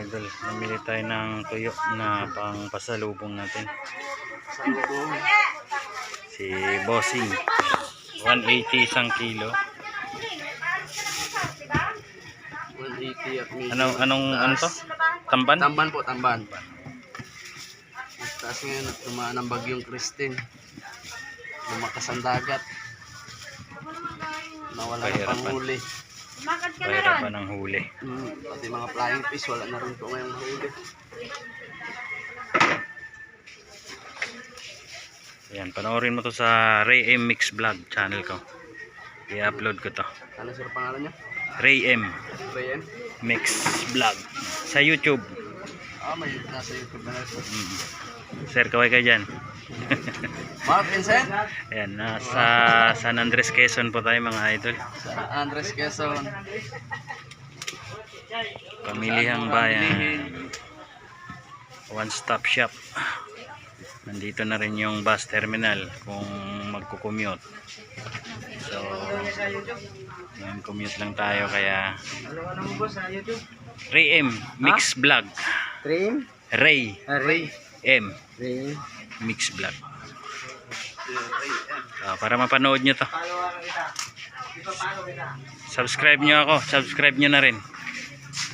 idol, namili tayo ng tuyo na pang pasalubong natin. Si Bossing, 180 isang kilo. 180 at Anong ano to? Tamban? Tamban po, tamban. Taas ngayon at dumaan ang bagyong Christine. Lumakas ang dagat. Nawala na pang huli. Pahirapan ng huli. Pati mga flying fish, wala na rin po ngayong huli. Ayan, panoorin mo to sa Ray M Mix Vlog channel ko. I-upload ko to. Ano sir pangalan niya? Ray M Bayan? Mix Vlog sa YouTube. May nasa YouTube na ito. Sir, kaway ka dyan. Mark Vincent? Ayan, nasa San Andres, Quezon po tayo mga idol. San Andres, Quezon. Pamilihang bayan. One stop shop. Nandito na rin yung bus terminal kung magko-commute. So, ngayon commute lang tayo kaya Ray M Mix Vlog. Train? Ray M Ray. Mix Vlog. Para mapanood nyo to. Subscribe nyo ako. Subscribe nyo na rin.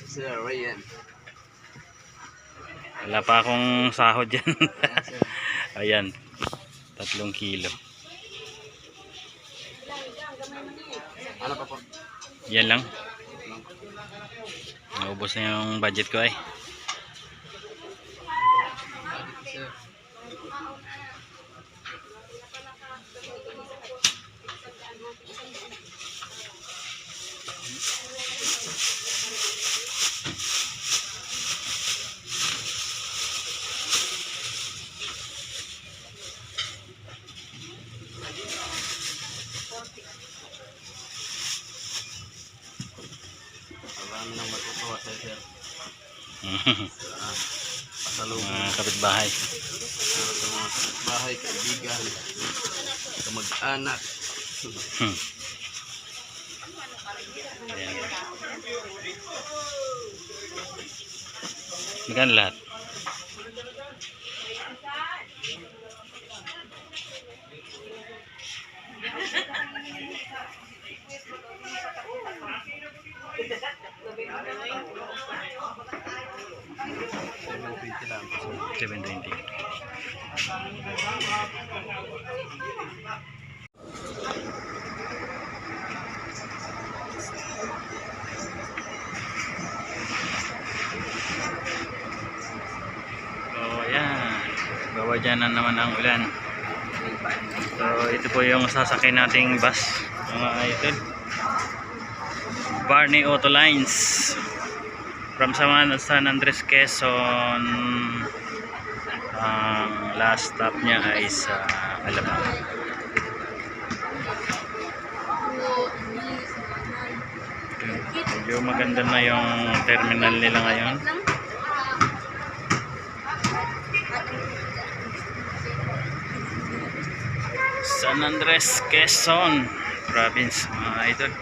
Sir Ryan. Wala pa akong sahod dyan. Ayan, 3 kilo. Ano pa po? Yan lang. Naubos na yung budget ko ay. Marami nang matutuwa sa sir. Pasalubong. Mga kapitbahay. Para sa mga bahay, kaibigan, kamag-anak. Ayan. Magkano lahat? Lang. 720. So ayan, bawa dyan na naman ang ulan. So ito po yung sasakay nating bus mga idol. Barney Auto Lines from San Andres, Quezon. Ang last stop niya ay sa Alabang. Medyo maganda na yung terminal nila ngayon. San Andres, Quezon Province mga idol.